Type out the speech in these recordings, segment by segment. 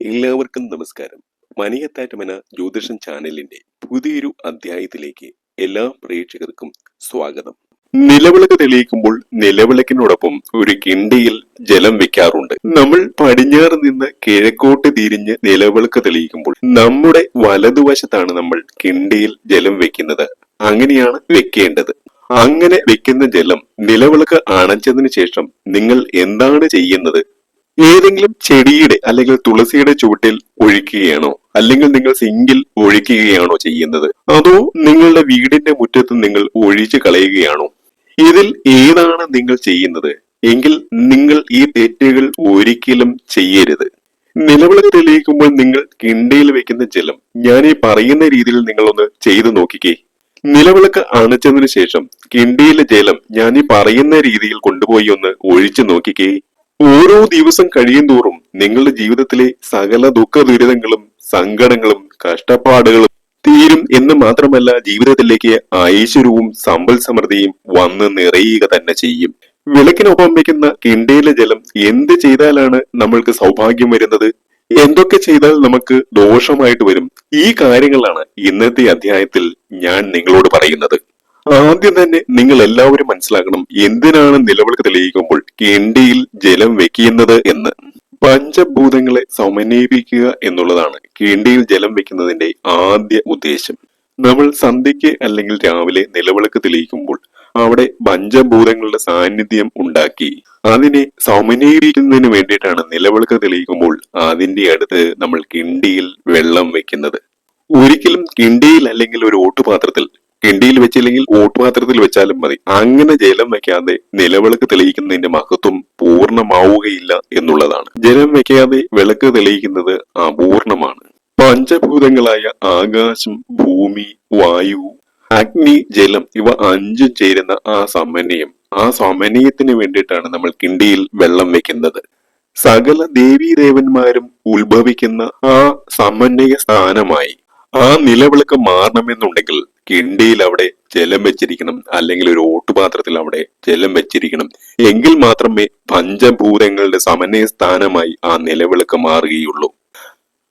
എല്ലാവർക്കും നമസ്കാരം. മണിയത്താറ്റുമന ജ്യോതിഷം ചാനലിന്റെ പുതിയൊരു അധ്യായത്തിലേക്ക് എല്ലാ പ്രേക്ഷകർക്കും സ്വാഗതം. നിലവിളക്ക് തെളിയിക്കുമ്പോൾ നിലവിളക്കിനോടൊപ്പം ഒരു കിണ്ടിയിൽ ജലം വെക്കാറുണ്ട്. നമ്മൾ പടിഞ്ഞാറ് നിന്ന് കിഴക്കോട്ട് തിരിഞ്ഞ് നിലവിളക്ക് തെളിയിക്കുമ്പോൾ നമ്മുടെ വലതുവശത്താണ് നമ്മൾ കിണ്ടിയിൽ ജലം വെക്കുന്നത്. അങ്ങനെയാണ് വെക്കേണ്ടത്. അങ്ങനെ വെക്കുന്ന ജലം നിലവിളക്ക് അണച്ചതിന് ശേഷം നിങ്ങൾ എന്താണ് ചെയ്യുന്നത്? ഏതെങ്കിലും ചെടിയുടെ അല്ലെങ്കിൽ തുളസിയുടെ ചുവട്ടിൽ ഒഴിക്കുകയാണോ, അല്ലെങ്കിൽ നിങ്ങൾ സിങ്കിൽ ഒഴിക്കുകയാണോ ചെയ്യുന്നത്? അതോ നിങ്ങളുടെ വീടിന്റെ മുറ്റത്ത് നിങ്ങൾ ഒഴിച്ചു കളയുകയാണോ? ഇതിൽ ഏതാണ് നിങ്ങൾ ചെയ്യുന്നത്? എങ്കിൽ നിങ്ങൾ ഈ തെറ്റുകൾ ഒരിക്കലും ചെയ്യരുത്. നിലവിളക്ക് തെളിയിക്കുമ്പോൾ നിങ്ങൾ കിണ്ടിയിൽ വെക്കുന്ന ജലം ഞാൻ ഈ പറയുന്ന രീതിയിൽ നിങ്ങളൊന്ന് ചെയ്തു നോക്കിക്കേ. നിലവിളക്ക് അണച്ചതിനു ശേഷം കിണ്ടിയിലെ ജലം ഞാൻ ഈ പറയുന്ന രീതിയിൽ കൊണ്ടുപോയി ഒന്ന് ഒഴിച്ചു നോക്കിക്കേ. ഓരോ ദിവസം കഴിയും തോറും നിങ്ങളുടെ ജീവിതത്തിലെ സകല ദുഃഖ ദുരിതങ്ങളും സങ്കടങ്ങളും കഷ്ടപ്പാടുകളും തീരും എന്ന് മാത്രമല്ല, ജീവിതത്തിലേക്ക് ഐശ്വര്യവും സമ്പൽ സമൃദ്ധിയും വന്ന് നിറയുക തന്നെ ചെയ്യും. വിളക്കിനൊപ്പം വെക്കുന്ന കിണ്ടിയിലെ ജലം എന്ത് ചെയ്താലാണ് നമ്മൾക്ക് സൗഭാഗ്യം വരുന്നത്? എന്തൊക്കെ ചെയ്താൽ നമുക്ക് ദോഷമായിട്ട് വരും? ഈ കാര്യങ്ങളാണ് ഇന്നത്തെ അധ്യായത്തിൽ ഞാൻ നിങ്ങളോട് പറയുന്നത്. ആദ്യം തന്നെ നിങ്ങൾ എല്ലാവരും മനസ്സിലാക്കണം എന്തിനാണ് നിലവിളക്ക് തെളിയിക്കുമ്പോൾ കിണ്ടിയിൽ ജലം വെക്കുന്നത് എന്ന്. പഞ്ചഭൂതങ്ങളെ സമന്വയിപ്പിക്കുക എന്നുള്ളതാണ് കിണ്ടിയിൽ ജലം വെക്കുന്നതിന്റെ ആദ്യ ഉദ്ദേശം. നമ്മൾ സന്ധ്യയ്ക്ക് അല്ലെങ്കിൽ രാവിലെ നിലവിളക്ക് തെളിയിക്കുമ്പോൾ അവിടെ പഞ്ചഭൂതങ്ങളുടെ സാന്നിധ്യം ഉണ്ടാക്കി അതിനെ സമന്വയിപ്പിക്കുന്നതിന് വേണ്ടിയിട്ടാണ് നിലവിളക്ക് തെളിയിക്കുമ്പോൾ അതിന്റെ അടുത്ത് നമ്മൾ കിണ്ടിയിൽ വെള്ളം വെക്കുന്നത്. ഒരിക്കലും കിണ്ടിയിൽ അല്ലെങ്കിൽ ഒരു ഓട്ടുപാത്രത്തിൽ, കിണ്ടിയിൽ വെച്ചില്ലെങ്കിൽ ഓട്ടുപാത്രത്തിൽ വെച്ചാലും മതി, അങ്ങനെ ജലം വെക്കാതെ നിലവിളക്ക് തെളിയിക്കുന്നതിന്റെ മഹത്വം പൂർണ്ണമാവുകയില്ല എന്നുള്ളതാണ്. ജലം വെക്കാതെ വിളക്ക് തെളിയിക്കുന്നത് അപൂർണമാണ്. പഞ്ചഭൂതങ്ങളായ ആകാശം, ഭൂമി, വായു, അഗ്നി, ജലം ഇവ അഞ്ചും ചേരുന്ന ആ സമന്വയത്തിന് വേണ്ടിയിട്ടാണ് നമ്മൾ കിണ്ടിയിൽ വെള്ളം വെക്കുന്നത്. സകല ദേവീദേവന്മാരും ഉത്ഭവിക്കുന്ന ആ സമന്വയ സ്ഥാനമായി ആ നിലവിളക്ക് മാറണമെന്നുണ്ടെങ്കിൽ കിണ്ടിയിൽ അവിടെ ജലം വെച്ചിരിക്കണം, അല്ലെങ്കിൽ ഒരു ഓട്ടുപാത്രത്തിൽ അവിടെ ജലം വെച്ചിരിക്കണം. എങ്കിൽ മാത്രമേ പഞ്ചഭൂതങ്ങളുടെ സമന്വയ സ്ഥാനമായി ആ നിലവിളക്ക് മാറുകയുള്ളൂ.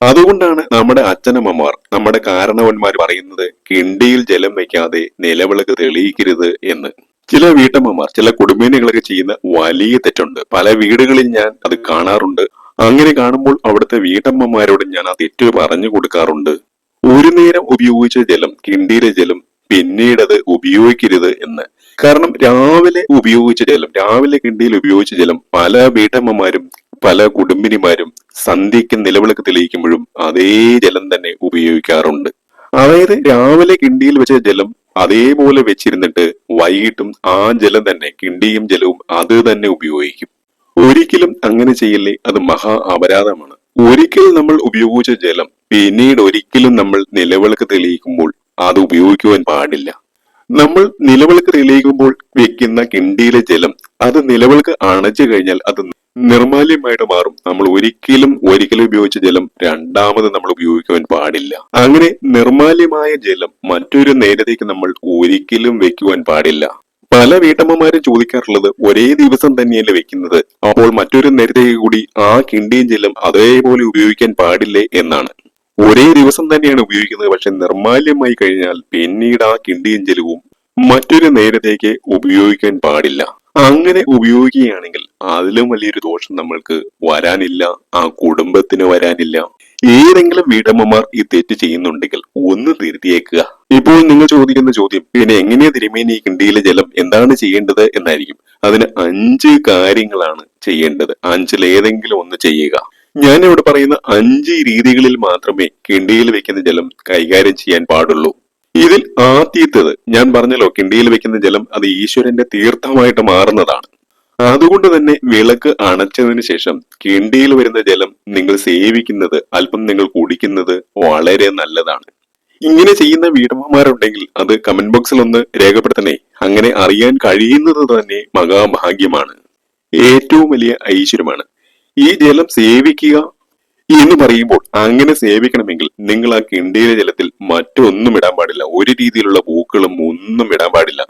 അതുകൊണ്ടാണ് നമ്മുടെ അച്ഛനമ്മമാർ, നമ്മുടെ കാരണവന്മാർ പറയുന്നത് കിണ്ടിയിൽ ജലം വെക്കാതെ നിലവിളക്ക് തെളിയിക്കരുത് എന്ന്. ചില വീട്ടമ്മമാർ, ചില കുടുംബിനികളൊക്കെ ചെയ്യുന്ന വലിയ തെറ്റുണ്ട്. പല വീടുകളിൽ ഞാൻ അത് കാണാറുണ്ട്. അങ്ങനെ കാണുമ്പോൾ അവിടുത്തെ വീട്ടമ്മമാരോട് ഞാൻ ആ തെറ്റ് പറഞ്ഞു കൊടുക്കാറുണ്ട്. ഒരു നേരം ഉപയോഗിച്ച ജലം, കിണ്ടിയിലെ ജലം, പിന്നീട് അത് ഉപയോഗിക്കരുത് എന്ന്. കാരണം രാവിലെ ഉപയോഗിച്ച ജലം, രാവിലെ കിണ്ടിയിൽ ഉപയോഗിച്ച ജലം പല വീട്ടമ്മമാരും പല കുടുംബിനിമാരും സന്ധ്യയ്ക്ക് നിലവിളക്ക് തെളിയിക്കുമ്പോഴും അതേ ജലം തന്നെ ഉപയോഗിക്കാറുണ്ട്. അതായത് രാവിലെ കിണ്ടിയിൽ വെച്ച ജലം അതേപോലെ വെച്ചിരുന്നിട്ട് വൈകിട്ടും ആ ജലം തന്നെ, കിണ്ടിയും ജലവും അത് തന്നെ ഉപയോഗിക്കും. ഒരിക്കലും അങ്ങനെ ചെയ്യില്ലേ, അത് മഹാ അപരാധമാണ്. ഒരിക്കൽ നമ്മൾ ഉപയോഗിച്ച ജലം പിന്നീട് ഒരിക്കലും നമ്മൾ നിലവിളക്ക് തെളിയിക്കുമ്പോൾ അത് ഉപയോഗിക്കുവാൻ പാടില്ല. നമ്മൾ നിലവിളക്ക് തെളിയിക്കുമ്പോൾ വെക്കുന്ന കിണ്ടിയിലെ ജലം അത് നിലവിളക്ക് അണച്ചു കഴിഞ്ഞാൽ അത് നിർമാല്യമായിട്ട് മാറും. നമ്മൾ ഒരിക്കലും ഉപയോഗിച്ച ജലം രണ്ടാമത് നമ്മൾ ഉപയോഗിക്കുവാൻ പാടില്ല. അങ്ങനെ നിർമാല്യമായ ജലം മറ്റൊരു നേരത്തേക്ക് നമ്മൾ ഒരിക്കലും വെക്കുവാൻ പാടില്ല. പല വീട്ടമ്മമാരും ചോദിക്കാറുള്ളത് ഒരേ ദിവസം തന്നെയല്ലേ വെക്കുന്നത്, അപ്പോൾ മറ്റൊരു നേരത്തേക്ക് കൂടി ആ കിണ്ടിയും ജലം അതേപോലെ ഉപയോഗിക്കാൻ പാടില്ലേ എന്നാണ്. ഒരേ ദിവസം തന്നെയാണ് ഉപയോഗിക്കുന്നത്, പക്ഷെ നിർമാല്യമായി കഴിഞ്ഞാൽ പിന്നീട് ആ കിണ്ടിയും ജലവും മറ്റൊരു നേരത്തേക്ക് ഉപയോഗിക്കാൻ പാടില്ല. അങ്ങനെ ഉപയോഗിക്കുകയാണെങ്കിൽ അതിലും വലിയൊരു ദോഷം നമ്മൾക്ക് വരാനില്ല, ആ കുടുംബത്തിന് വരാനില്ല. ഏതെങ്കിലും വീട്ടമ്മമാർ ഈ തെറ്റ് ചെയ്യുന്നുണ്ടെങ്കിൽ ഒന്ന് തിരുത്തിയേക്കുക. ഇപ്പോൾ നിങ്ങൾ ചോദിക്കുന്ന ചോദ്യം, പിന്നെ എങ്ങനെയാ തിരുമേനി ഈ കിണ്ടിയിലെ ജലം എന്താണ് ചെയ്യേണ്ടത് എന്നായിരിക്കും. അതിന് 5 കാര്യങ്ങളാണ് ചെയ്യേണ്ടത്. 5-ൽ ഏതെങ്കിലും ഒന്ന് ചെയ്യുക. ഞാൻ ഇവിടെ പറയുന്ന 5 രീതികളിൽ മാത്രമേ കിണ്ടിയിൽ വെക്കുന്ന ജലം കൈകാര്യം ചെയ്യാൻ പാടുള്ളൂ. ഇതിൽ ആദ്യത്തേത് ഞാൻ പറഞ്ഞല്ലോ, കിണ്ടിയിൽ വെക്കുന്ന ജലം അത് ഈശ്വരന്റെ തീർത്ഥമായിട്ട് മാറുന്നതാണ്. അതുകൊണ്ട് തന്നെ വിളക്ക് അണച്ചതിന് ശേഷം കിണ്ടിയിൽ വരുന്ന ജലം നിങ്ങൾ സേവിക്കുന്നത്, അല്പം നിങ്ങൾ കുടിക്കുന്നത് വളരെ നല്ലതാണ്. ഇങ്ങനെ ചെയ്യുന്ന വീട്ടമ്മമാരുണ്ടെങ്കിൽ അത് കമന്റ് ബോക്സിൽ ഒന്ന് രേഖപ്പെടുത്തണേ. അങ്ങനെ അറിയാൻ കഴിയുന്നത് തന്നെ മഹാഭാഗ്യമാണ്, ഏറ്റവും വലിയ ഐശ്വര്യമാണ്. ഈ ജലം സേവിക്കുക എന്ന് പറയുമ്പോൾ അങ്ങനെ സേവിക്കണമെങ്കിൽ നിങ്ങൾ ആ കിണ്ടിയിലെ ജലത്തിൽ മറ്റൊന്നും ഇടാൻ പാടില്ല. ഒരു രീതിയിലുള്ള പൂക്കളും ഒന്നും ഇടാൻ പാടില്ല.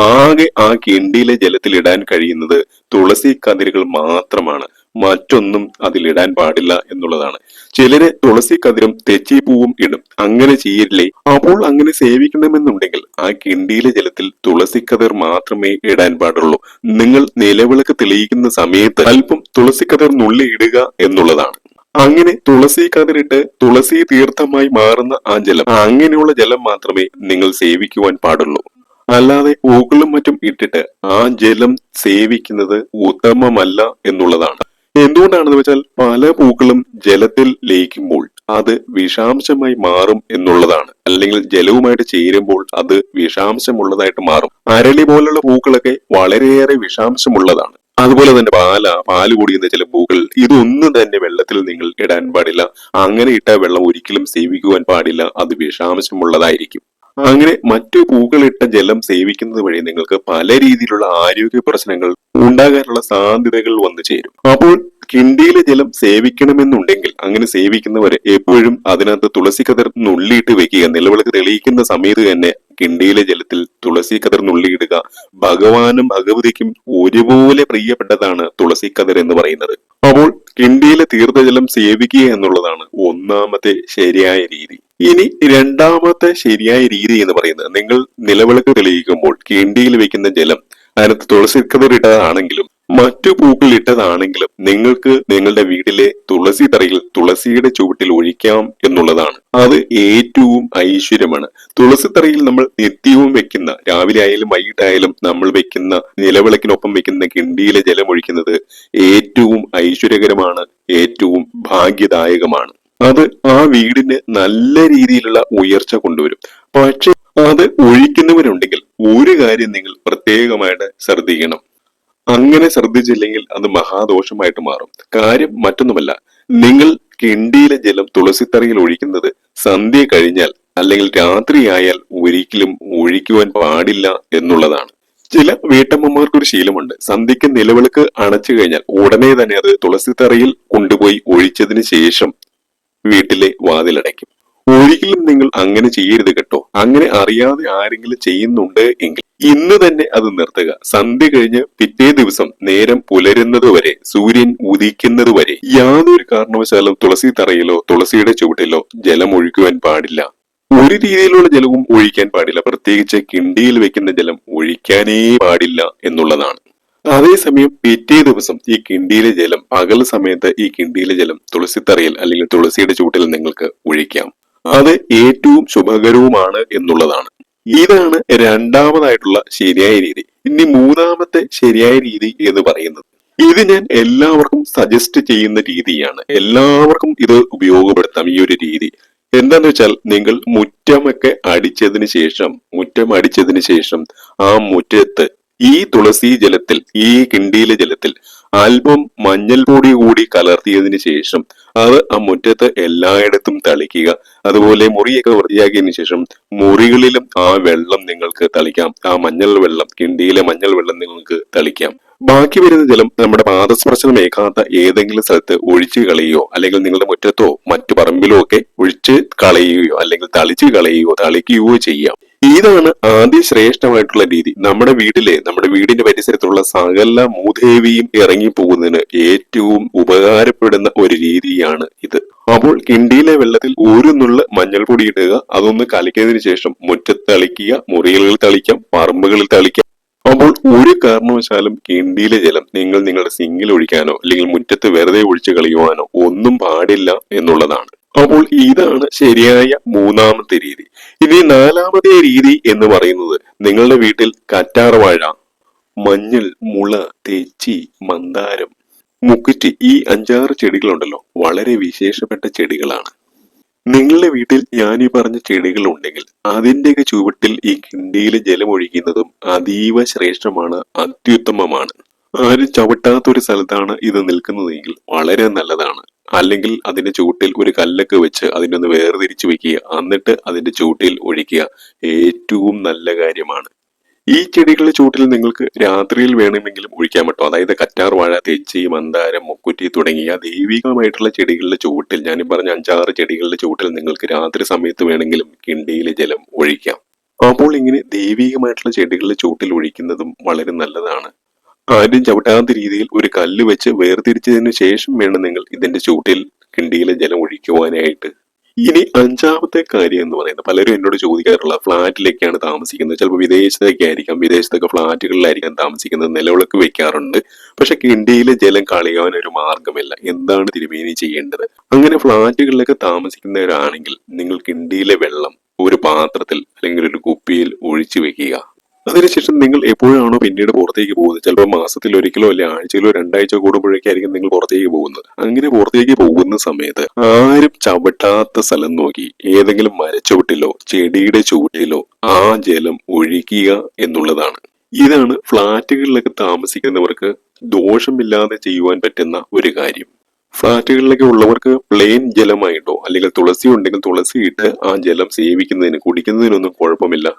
ആകെ ആ കിണ്ടിയിലെ ജലത്തിൽ ഇടാൻ കഴിയുന്നത് തുളസി കതിരുകൾ മാത്രമാണ്. മറ്റൊന്നും അതിലിടാൻ പാടില്ല എന്നുള്ളതാണ്. ചിലര് തുളസി കതിരും തെച്ചിപ്പൂവും ഇടും. അങ്ങനെ ചെയ്യില്ലേ? അപ്പോൾ അങ്ങനെ സേവിക്കണമെന്നുണ്ടെങ്കിൽ ആ കിണ്ടിയിലെ ജലത്തിൽ തുളസി കതിർ മാത്രമേ ഇടാൻ പാടുള്ളൂ. നിങ്ങൾ നിലവിളക്ക് തെളിയിക്കുന്ന സമയത്ത് അല്പം തുളസി കതിർ നുള്ളി ഇടുക എന്നുള്ളതാണ്. അങ്ങനെ തുളസി കതിരിട്ട് തുളസി തീർത്ഥമായി മാറുന്ന ആ ജലം, അങ്ങനെയുള്ള ജലം മാത്രമേ നിങ്ങൾ സേവിക്കുവാൻ പാടുള്ളൂ. അല്ലാതെ പൂക്കളും മറ്റും ഇട്ടിട്ട് ആ ജലം സേവിക്കുന്നത് ഉത്തമമല്ല എന്നുള്ളതാണ്. എന്തുകൊണ്ടാണെന്ന് വെച്ചാൽ പല പൂക്കളും ജലത്തിൽ ലയിക്കുമ്പോൾ അത് വിഷാംശമായി മാറും എന്നുള്ളതാണ്. അല്ലെങ്കിൽ ജലവുമായിട്ട് ചേരുമ്പോൾ അത് വിഷാംശമുള്ളതായിട്ട് മാറും. അരളി പോലുള്ള പൂക്കളൊക്കെ വളരെയേറെ വിഷാംശമുള്ളതാണ്. അതുപോലെ തന്നെ പാല് കുടിക്കുന്ന ചില പൂക്കൾ, ഇതൊന്നും തന്നെ വെള്ളത്തിൽ നിങ്ങൾ ഇടാൻ പാടില്ല. അങ്ങനെ ഇട്ട വെള്ളം ഒരിക്കലും സേവിക്കുവാൻ പാടില്ല, അത് വിഷാംശമുള്ളതായിരിക്കും. അങ്ങനെ മറ്റു പൂക്കളിട്ട ജലം സേവിക്കുന്നത് വഴി നിങ്ങൾക്ക് പല രീതിയിലുള്ള ആരോഗ്യ പ്രശ്നങ്ങൾ ഉണ്ടാകാനുള്ള സാധ്യതകൾ വന്നു ചേരും. അപ്പോൾ കിണ്ടിയിലെ ജലം സേവിക്കണമെന്നുണ്ടെങ്കിൽ അങ്ങനെ സേവിക്കുന്നവരെ എപ്പോഴും അതിനകത്ത് തുളസി കതിർ നുള്ളിയിട്ട് വെക്കുക. നിലവിളക്ക് തെളിയിക്കുന്ന സമയത്ത് തന്നെ കിണ്ടിയിലെ ജലത്തിൽ തുളസി കതിർ നുള്ളിയിടുക. ഭഗവാനും ഭഗവതിക്കും ഒരുപോലെ പ്രിയപ്പെട്ടതാണ് തുളസി കതിർ എന്ന് പറയുന്നത്. അപ്പോൾ കിണ്ടിയിലെ തീർത്ഥജലം സേവിക്കുക എന്നുള്ളതാണ് ഒന്നാമത്തെ ശരിയായ രീതി. ഇനി രണ്ടാമത്തെ ശരിയായ രീതി എന്ന് പറയുന്നത്, നിങ്ങൾ നിലവിളക്ക് തെളിയിക്കുമ്പോൾ കിണ്ടിയിൽ വെക്കുന്ന ജലം അതിനകത്ത് തുളസി കതിർ ഇട്ടതാണെങ്കിലും മറ്റു പൂക്കൾ ഇട്ടതാണെങ്കിലും നിങ്ങൾക്ക് നിങ്ങളുടെ വീട്ടിലെ തുളസി തറയിൽ തുളസിയുടെ ചുവട്ടിൽ ഒഴിക്കാം എന്നുള്ളതാണ്. അത് ഏറ്റവും ഐശ്വര്യമാണ്. തുളസി തറയിൽ നമ്മൾ നിത്യവും വെക്കുന്ന, രാവിലെ ആയാലും വൈകിട്ടായാലും നമ്മൾ വെക്കുന്ന നിലവിളക്കിനൊപ്പം വെക്കുന്ന കിണ്ടിയിലെ ജലം ഒഴിക്കുന്നത് ഏറ്റവും ഐശ്വര്യകരമാണ്, ഏറ്റവും ഭാഗ്യദായകമാണ്. അത് ആ വീടിന് നല്ല രീതിയിലുള്ള ഉയർച്ച കൊണ്ടുവരും. പക്ഷെ അത് ഒഴിക്കുന്നവരുണ്ടെങ്കിൽ ഒരു കാര്യം നിങ്ങൾ പ്രത്യേകമായിട്ട് ശ്രദ്ധിക്കണം. അങ്ങനെ ശ്രദ്ധിച്ചില്ലെങ്കിൽ അത് മഹാദോഷമായിട്ട് മാറും. കാര്യം മറ്റൊന്നുമല്ല, നിങ്ങൾ കിണ്ടിയിലെ ജലം തുളസിത്തറയിൽ ഒഴിക്കുന്നത് സന്ധ്യ കഴിഞ്ഞാൽ അല്ലെങ്കിൽ രാത്രിയായാൽ ഒരിക്കലും ഒഴിക്കുവാൻ പാടില്ല എന്നുള്ളതാണ്. ചില വീട്ടമ്മമാർക്കൊരു ശീലമുണ്ട്, സന്ധ്യക്ക് നിലവിളക്ക് അണച്ചു കഴിഞ്ഞാൽ ഉടനെ തന്നെ അത് തുളസിത്തറയിൽ കൊണ്ടുപോയി ഒഴിച്ചതിന് ശേഷം വീട്ടിലെ വാതിലടയ്ക്കും. ഒരിക്കലും നിങ്ങൾ അങ്ങനെ ചെയ്യരുത് കേട്ടോ. അങ്ങനെ അറിയാതെ ആരെങ്കിലും ചെയ്യുന്നുണ്ട് എങ്കിൽ ഇന്ന് തന്നെ അത് നിർത്തുക. സന്ധ്യ കഴിഞ്ഞ് പിറ്റേ ദിവസം നേരം പുലരുന്നത് വരെ, സൂര്യൻ ഉദിക്കുന്നത് വരെ യാതൊരു കാരണവശാലും തുളസി തറയിലോ തുളസിയുടെ ചുവട്ടിലോ ജലം ഒഴിക്കുവാൻ പാടില്ല. ഒരു രീതിയിലുള്ള ജലവും ഒഴിക്കാൻ പാടില്ല. പ്രത്യേകിച്ച് കിണ്ടിയിൽ വെക്കുന്ന ജലം ഒഴിക്കാനേ പാടില്ല എന്നുള്ളതാണ്. അതേസമയം പിറ്റേ ദിവസം ഈ കിണ്ടിയിലെ ജലം, പകൽ സമയത്ത് ഈ കിണ്ടിയിലെ ജലം തുളസിത്തറയിൽ അല്ലെങ്കിൽ തുളസിയുടെ ചൂട്ടിൽ നിങ്ങൾക്ക് ഒഴിക്കാം. അത് ഏറ്റവും ശുഭകരവുമാണ് എന്നുള്ളതാണ്. ഇതാണ് രണ്ടാമതായിട്ടുള്ള ശരിയായ രീതി. ഇനി മൂന്നാമത്തെ ശരിയായ രീതി എന്ന് പറയുന്നത്, ഇത് ഞാൻ എല്ലാവർക്കും സജസ്റ്റ് ചെയ്യുന്ന രീതിയാണ്. എല്ലാവർക്കും ഇത് ഉപയോഗപ്പെടുത്താം ഈ ഒരു രീതി. എന്താന്ന് വെച്ചാൽ, നിങ്ങൾ മുറ്റമൊക്കെ അടിച്ചതിന് ശേഷം ആ മുറ്റത്ത് ഈ തുളസി ജലത്തിൽ, ഈ കിണ്ടിയിലെ ജലത്തിൽ അല്പം മഞ്ഞൾപ്പൊടി കൂടി കലർത്തിയതിന് ശേഷം അത് ആ മുറ്റത്ത് എല്ലായിടത്തും തളിക്കുക. അതുപോലെ മുറിയൊക്കെ വൃത്തിയാക്കിയതിനു ശേഷം മുറികളിലും ആ വെള്ളം നിങ്ങൾക്ക് തളിക്കാം. ആ മഞ്ഞൾ വെള്ളം, കിണ്ടിയിലെ മഞ്ഞൾ വെള്ളം നിങ്ങൾക്ക് തളിക്കാം. ബാക്കി വരുന്ന ജലം നമ്മുടെ പാദസ്പർശനമേക്കാത്ത ഏതെങ്കിലും സ്ഥലത്ത് ഒഴിച്ചു കളയുകയോ അല്ലെങ്കിൽ നിങ്ങളുടെ മുറ്റത്തോ മറ്റു പറമ്പിലോ ഒക്കെ ഒഴിച്ച് കളയുകയോ അല്ലെങ്കിൽ തളിച്ചു കളയുകയോ തളിക്കുകയോ ചെയ്യാം. ഇതാണ് ആദ്യ ശ്രേഷ്ഠമായിട്ടുള്ള രീതി. നമ്മുടെ വീടിന്റെ പരിസരത്തുള്ള സകല മൂദേവിയും ഇറങ്ങി പോകുന്നതിന് ഏറ്റവും ഉപകാരപ്പെടുന്ന ഒരു രീതിയാണ് ഇത്. അപ്പോൾ കിണ്ടിയിലെ വെള്ളത്തിൽ ഒരു നുള്ള മഞ്ഞൾപ്പൊടി ഇടുക, അതൊന്ന് കലക്കിയതിനു ശേഷം മുറ്റത്ത് തളിക്കുക, മുറികളിൽ തളിക്കാം, പറമ്പുകളിൽ തളിക്കാം. അപ്പോൾ ഒരു കാരണവശാലും കിണ്ടിയിലെ ജലം നിങ്ങൾ നിങ്ങളുടെ സിങ്കിൽ ഒഴിക്കാനോ അല്ലെങ്കിൽ മുറ്റത്ത് വെറുതെ ഒഴിച്ചു കളയുവാനോ ഒന്നും പാടില്ല എന്നുള്ളതാണ്. അപ്പോൾ ഇതാണ് ശരിയായ മൂന്നാമത്തെ രീതി. ഇനി നാലാമത്തെ രീതി എന്ന് പറയുന്നത്, നിങ്ങളുടെ വീട്ടിൽ കറ്റാർവാഴ, മഞ്ഞൾ, മുള, തെച്ചി, മന്ദാരം, മുക്കുറ്റി, ഈ 5-6 ചെടികളുണ്ടല്ലോ, വളരെ വിശേഷപ്പെട്ട ചെടികളാണ്. നിങ്ങളുടെ വീട്ടിൽ ഞാൻ ഈ പറഞ്ഞ ചെടികൾ ഉണ്ടെങ്കിൽ അതിന്റെയൊക്കെ ചുവട്ടിൽ ഈ കിണ്ടിയിലെ ജലം ഒഴിക്കുന്നതും അതീവ ശ്രേഷ്ഠമാണ്, അത്യുത്തമമാണ്. ആരും ചവിട്ടാത്തൊരു സ്ഥലത്താണ് ഇത് നിൽക്കുന്നതെങ്കിൽ വളരെ നല്ലതാണ്. അല്ലെങ്കിൽ അതിന്റെ ചുവട്ടിൽ ഒരു കല്ലൊക്കെ വെച്ച് അതിനൊന്ന് വേർതിരിച്ചു വെക്കുക, എന്നിട്ട് അതിന്റെ ചുവട്ടിൽ ഒഴിക്കുക. ഏറ്റവും നല്ല കാര്യമാണ്. ഈ ചെടികളുടെ ചുവട്ടിൽ നിങ്ങൾക്ക് രാത്രിയിൽ വേണമെങ്കിലും ഒഴിക്കാൻ പറ്റും. അതായത് കറ്റാർവാഴ, തെച്ചി, മന്ദാരം, മുക്കുറ്റി തുടങ്ങിയ ദൈവികമായിട്ടുള്ള ചെടികളുടെ ചുവട്ടിൽ, ഞാൻ പറഞ്ഞ 5-6 ചെടികളുടെ ചുവട്ടിൽ നിങ്ങൾക്ക് രാത്രി സമയത്ത് വേണമെങ്കിലും കിണ്ടിയിലെ ജലം ഒഴിക്കാം. അപ്പോൾ ഇങ്ങനെ ദൈവികമായിട്ടുള്ള ചെടികളുടെ ചുവട്ടിൽ ഒഴിക്കുന്നതും വളരെ നല്ലതാണ്. ആരും ചവിട്ടാത്ത രീതിയിൽ ഒരു കല്ല് വെച്ച് വേർതിരിച്ചതിനു ശേഷം വേണം നിങ്ങൾ ഇതിന്റെ ചൂട്ടിൽ കിണ്ടിയിലെ ജലം ഒഴിക്കുവാനായിട്ട്. ഇനി അഞ്ചാമത്തെ കാര്യം എന്ന് പറയുന്നത്, പലരും എന്നോട് ചോദിക്കാറുള്ള, ഫ്ലാറ്റിലേക്കാണ് താമസിക്കുന്നത്, ചിലപ്പോൾ വിദേശത്തൊക്കെ ആയിരിക്കാം, വിദേശത്തൊക്കെ ഫ്ലാറ്റുകളിലായിരിക്കാം താമസിക്കുന്നത്, നിലവിളക്ക് വെക്കാറുണ്ട്, പക്ഷെ കിണ്ടിയിലെ ജലം കളയാൻ ഒരു മാർഗമില്ല, എന്താണ് തിരുമേനി ചെയ്യേണ്ടത്? അങ്ങനെ ഫ്ലാറ്റുകളിലൊക്കെ താമസിക്കുന്നവരാണെങ്കിൽ നിങ്ങൾ കിണ്ടിയിലെ വെള്ളം ഒരു പാത്രത്തിൽ അല്ലെങ്കിൽ ഒരു കുപ്പിയിൽ ഒഴിച്ചു വെക്കുക. അതിനുശേഷം നിങ്ങൾ എപ്പോഴാണോ പിന്നീട് പുറത്തേക്ക് പോകുന്നത്, ചിലപ്പോൾ മാസത്തിൽ ഒരിക്കലോ അല്ലെ ആഴ്ചയിലോ രണ്ടാഴ്ച കൂടുമ്പോഴേക്കായിരിക്കും നിങ്ങൾ പുറത്തേക്ക് പോകുന്നത്. അങ്ങനെ പുറത്തേക്ക് പോകുന്ന സമയത്ത് ആരും ചവിട്ടാത്ത സ്ഥലം നോക്കി ഏതെങ്കിലും മരച്ചുവട്ടിലോ ചെടിയുടെ ചുവട്ടിലോ ആ ജലം ഒഴിക്കുക എന്നുള്ളതാണ്. ഇതാണ് ഫ്ലാറ്റുകളിലൊക്കെ താമസിക്കുന്നവർക്ക് ദോഷമില്ലാതെ ചെയ്യുവാൻ പറ്റുന്ന ഒരു കാര്യം. ഫ്ലാറ്റുകളിലൊക്കെ ഉള്ളവർക്ക് പ്ലെയിൻ ജലമായിട്ടോ അല്ലെങ്കിൽ തുളസി ഉണ്ടെങ്കിൽ തുളസി ഇട്ട് ആ ജലം സേവിക്കുന്നതിന് കുടിക്കുന്നതിനൊന്നും കുഴപ്പമില്ല.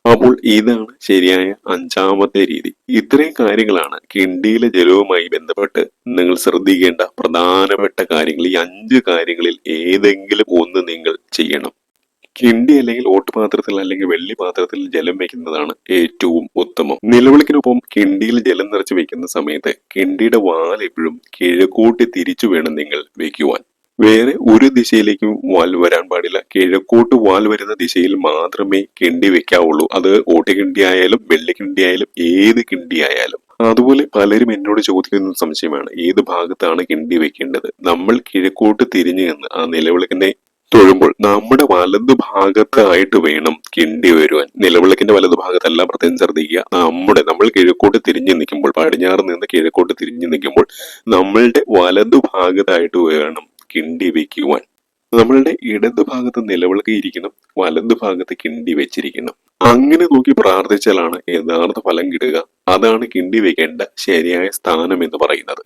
അപ്പോൾ ഇതാണ് ശരിയായ അഞ്ചാമത്തെ രീതി. ഇത്രയും കാര്യങ്ങളാണ് കിണ്ടിയിലെ ജലവുമായി ബന്ധപ്പെട്ട് നിങ്ങൾ ശ്രദ്ധിക്കേണ്ട പ്രധാനപ്പെട്ട കാര്യങ്ങൾ. ഈ 5 കാര്യങ്ങളിൽ ഏതെങ്കിലും ഒന്ന് നിങ്ങൾ ചെയ്യണം. കിണ്ടി അല്ലെങ്കിൽ ഓട്ടുപാത്രത്തിൽ അല്ലെങ്കിൽ വെള്ളി പാത്രത്തിൽ ജലം വെക്കുന്നതാണ് ഏറ്റവും ഉത്തമം. നിലവിളക്കിനൊപ്പം കിണ്ടിയിൽ ജലം നിറച്ച് വെക്കുന്ന സമയത്ത് കിണ്ടിയുടെ വാൽ എപ്പോഴും കിഴക്കോട്ട് തിരിച്ചു വേണം നിങ്ങൾ വെക്കുവാൻ. വേറെ ഒരു ദിശയിലേക്കും വാൽ വരാൻ പാടില്ല. കിഴക്കോട്ട് വാൽ വരുന്ന ദിശയിൽ മാത്രമേ കിണ്ടി വെക്കാവുള്ളൂ. അത് ഓട്ടുകിണ്ടി ആയാലും വെള്ളിക്കിണ്ടി ആയാലും ഏത് കിണ്ടി ആയാലും. അതുപോലെ പലരും എന്നോട് ചോദിക്കുന്ന സംശയമാണ്, ഏത് ഭാഗത്താണ് കിണ്ടി വെക്കേണ്ടത്? നമ്മൾ കിഴക്കോട്ട് തിരിഞ്ഞു നിന്ന് ആ നിലവിളക്കിനെ തൊഴുമ്പോൾ നമ്മുടെ വലതു ഭാഗത്തായിട്ട് വേണം കിണ്ടി വരുവാൻ. നിലവിളക്കിന്റെ വലതു ഭാഗത്തല്ല, പ്രത്യേകം ശ്രദ്ധിക്കുക. നമ്മൾ കിഴക്കോട്ട് തിരിഞ്ഞു നിൽക്കുമ്പോൾ, പടിഞ്ഞാറ് നിന്ന് കിഴക്കോട്ട് തിരിഞ്ഞു നിൽക്കുമ്പോൾ നമ്മളുടെ വലതു ഭാഗത്തായിട്ട് വേണം കിണ്ടി വെക്കുവാൻ. നമ്മളുടെ ഇടതു ഭാഗത്ത് നിലവിളക്ക് ഇരിക്കണം, വലതു ഭാഗത്ത് കിണ്ടി വെച്ചിരിക്കണം. അങ്ങനെ നോക്കി പ്രാർത്ഥിച്ചാലാണ് യഥാർത്ഥ ഫലം കിട്ടുക. അതാണ് കിണ്ടി വെക്കേണ്ട ശരിയായ സ്ഥാനം എന്ന് പറയുന്നത്.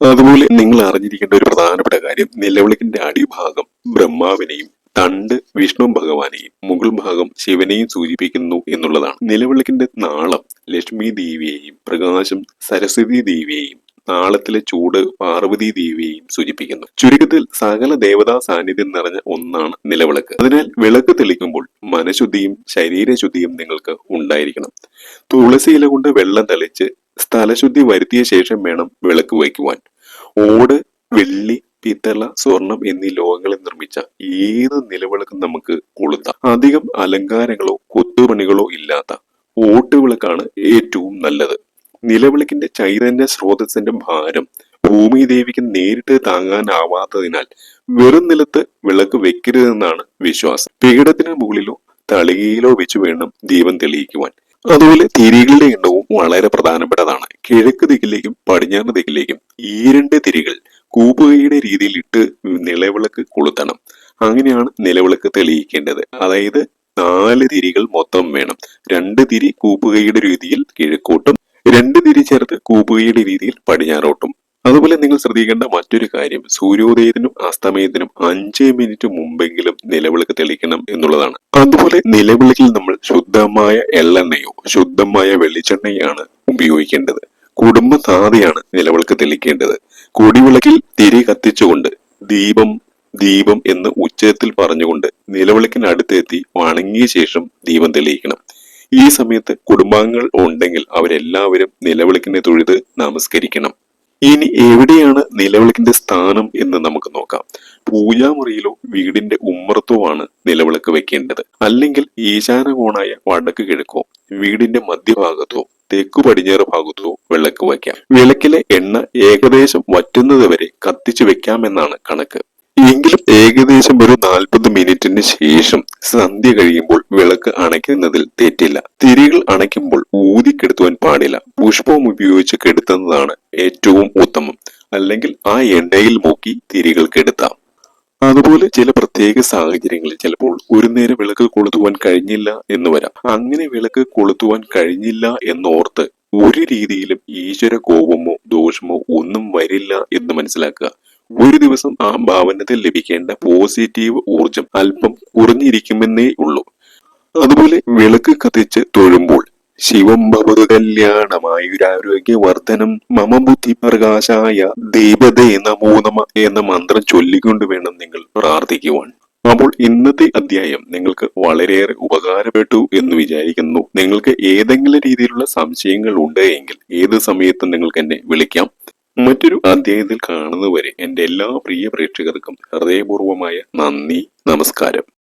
അതുപോലെ നിങ്ങൾ അറിഞ്ഞിരിക്കേണ്ട ഒരു പ്രധാനപ്പെട്ട കാര്യം, നിലവിളക്കിന്റെ അടിഭാഗം ബ്രഹ്മാവിനെയും തണ്ട് വിഷ്ണു ഭഗവാനെയും മുകൾ ഭാഗം ശിവനെയും സൂചിപ്പിക്കുന്നു എന്നുള്ളതാണ്. നിലവിളക്കിന്റെ നാളം ലക്ഷ്മി ദേവിയെയും പ്രകാശം സരസ്വതി ദേവിയെയും നാളത്തിലെ ചൂട് പാർവതി ദേവിയെയും സൂചിപ്പിക്കുന്നു. ചുരുക്കത്തിൽ സകല ദേവതാ സാന്നിധ്യം നിറഞ്ഞ ഒന്നാണ് നിലവിളക്ക്. അതിനാൽ വിളക്ക് തെളിക്കുമ്പോൾ മനഃശുദ്ധിയും ശരീരശുദ്ധിയും നിങ്ങൾക്ക് ഉണ്ടായിരിക്കണം. തുളസി ഇല കൊണ്ട് വെള്ളം തളിച്ച് സ്ഥലശുദ്ധി വരുത്തിയ ശേഷം വേണം വിളക്ക് വയ്ക്കുവാൻ. ഓട്, വെള്ളി, പിത്തള, സ്വർണം എന്നീ ലോഹങ്ങളിൽ നിർമ്മിച്ച ഏത് നിലവിളക്കും നമുക്ക് കൊളുത്താം. അധികം അലങ്കാരങ്ങളോ കൊത്തുപണികളോ ഇല്ലാത്ത ഓട്ടുവിളക്കാണ് ഏറ്റവും നല്ലത്. നിലവിളക്കിന്റെ ചൈതന്യ സ്രോതസ്സിന്റെ ഭാരം ഭൂമിദേവിക്ക് നേരിട്ട് താങ്ങാനാവാത്തതിനാൽ വെറും നിലത്ത് വിളക്ക് വെക്കരുതെന്നാണ് വിശ്വാസം. പീഠത്തിന് മുകളിലോ തളികയിലോ വെച്ച് വേണം ദീപം തെളിയിക്കുവാൻ. അതുപോലെ തിരികളുടെ എണ്ണവും വളരെ പ്രധാനപ്പെട്ടതാണ്. കിഴക്ക് ദിക്കിലേക്കും പടിഞ്ഞാറ് ദിക്കിലേക്കും ഈ 2 തിരികൾ കൂപ്പുകൈയുടെ രീതിയിൽ ഇട്ട് നിലവിളക്ക് കൊളുത്തണം. അങ്ങനെയാണ് നിലവിളക്ക് തെളിയിക്കേണ്ടത്. അതായത് 4 തിരികൾ മൊത്തം വേണം. 2 തിരി കൂപ്പുകൈയുടെ രീതിയിൽ കിഴക്കോട്ടും 2 തിരി ചേർത്ത് കൂപ്പുകൈയുടെ രീതിയിൽ പടിഞ്ഞാറോട്ടും. അതുപോലെ നിങ്ങൾ ശ്രദ്ധിക്കേണ്ട മറ്റൊരു കാര്യം, സൂര്യോദയത്തിനും അസ്തമയത്തിനും 5 മിനിറ്റ് മുമ്പെങ്കിലും നിലവിളക്ക് തെളിയിക്കണം എന്നുള്ളതാണ്. അതുപോലെ നിലവിളക്കിൽ നമ്മൾ ശുദ്ധമായ എള്ളെണ്ണയോ ശുദ്ധമായ വെളിച്ചെണ്ണയാണ് ഉപയോഗിക്കേണ്ടത്. കുടുംബനാഥയാണ് നിലവിളക്ക് തെളിക്കേണ്ടത്. കുടിവിളക്കിൽ തിരി കത്തിച്ചുകൊണ്ട് ദീപം ദീപം എന്ന് ഉച്ചത്തിൽ പറഞ്ഞുകൊണ്ട് നിലവിളക്കിനടുത്തെത്തി വണങ്ങിയ ശേഷം ദീപം തെളിയിക്കണം. ഈ സമയത്ത് കുടുംബാംഗങ്ങൾ ഉണ്ടെങ്കിൽ അവരെല്ലാവരും നിലവിളക്കിനെ തൊഴുത് നമസ്കരിക്കണം. ഇനി എവിടെയാണ് നിലവിളക്കിന്റെ സ്ഥാനം എന്ന് നമുക്ക് നോക്കാം. പൂജാമുറിയിലോ വീടിന്റെ ഉമ്മറത്തോ ആണ് നിലവിളക്ക് വെക്കേണ്ടത്. അല്ലെങ്കിൽ ഈശാന കോണായ വടക്ക് കിഴക്കോ വീടിന്റെ മധ്യഭാഗത്തോ തെക്കു പടിഞ്ഞാറ് ഭാഗത്തോ വിളക്ക് വയ്ക്കാം. വിളക്കിലെ എണ്ണ ഏകദേശം വറ്റുന്നത് വരെ കത്തിച്ചു വെക്കാമെന്നാണ് കണക്ക്. എങ്കിലും ഏകദേശം ഒരു 40 മിനിറ്റിന് ശേഷം സന്ധ്യ കഴിയുമ്പോൾ വിളക്ക് അണയ്ക്കുന്നതിൽ തെറ്റില്ല. തിരികൾ അണയ്ക്കുമ്പോൾ ഊതിക്കെടുത്തുവാൻ പാടില്ല. പുഷ്പം ഉപയോഗിച്ച് കെടുത്തുന്നതാണ് ഏറ്റവും ഉത്തമം. അല്ലെങ്കിൽ ആ എണ്ണയിൽ മുക്കി തിരികൾ കെടുത്താം. അതുപോലെ ചില പ്രത്യേക സാഹചര്യങ്ങളിൽ ചിലപ്പോൾ ഒരു നേരം വിളക്ക് കൊളുത്തുവാൻ കഴിഞ്ഞില്ല എന്ന് വരാം. അങ്ങനെ വിളക്ക് കൊളുത്തുവാൻ കഴിഞ്ഞില്ല എന്നോർത്ത് ഒരു രീതിയിലും ഈശ്വര കോപമോ ദോഷമോ ഒന്നും വരില്ല എന്ന് മനസ്സിലാക്കുക. ഒരു ദിവസം ആ ഭാവനത്തിൽ ലഭിക്കേണ്ട പോസിറ്റീവ് ഊർജം അല്പം കുറഞ്ഞിരിക്കുമെന്നേ ഉള്ളൂ. അതുപോലെ വിളക്ക് കത്തിച്ച് തൊഴുമ്പോൾ ശിവം ഭവതു കല്യാണമായുരാരോഗ്യവർദ്ധനം മമ ബുദ്ധി പ്രകാശായ ദീപതേ നമോ നമ എന്ന മന്ത്രം ചൊല്ലിക്കൊണ്ട് വേണം നിങ്ങൾ പ്രാർത്ഥിക്കുവാൻ. അപ്പോൾ ഇന്നത്തെ അധ്യായം നിങ്ങൾക്ക് വളരെയേറെ ഉപകാരപ്പെട്ടു എന്ന് വിചാരിക്കുന്നു. നിങ്ങൾക്ക് ഏതെങ്കിലും രീതിയിലുള്ള സംശയങ്ങൾ ഉണ്ട് എങ്കിൽ ഏത് സമയത്തും നിങ്ങൾക്ക് എന്നെ വിളിക്കാം. മറ്റൊരു അധ്യായത്തിൽ കാണുന്നവരെ എൻ്റെ എല്ലാ പ്രിയ പ്രേക്ഷകർക്കും ഹൃദയപൂർവമായ നന്ദി, നമസ്കാരം.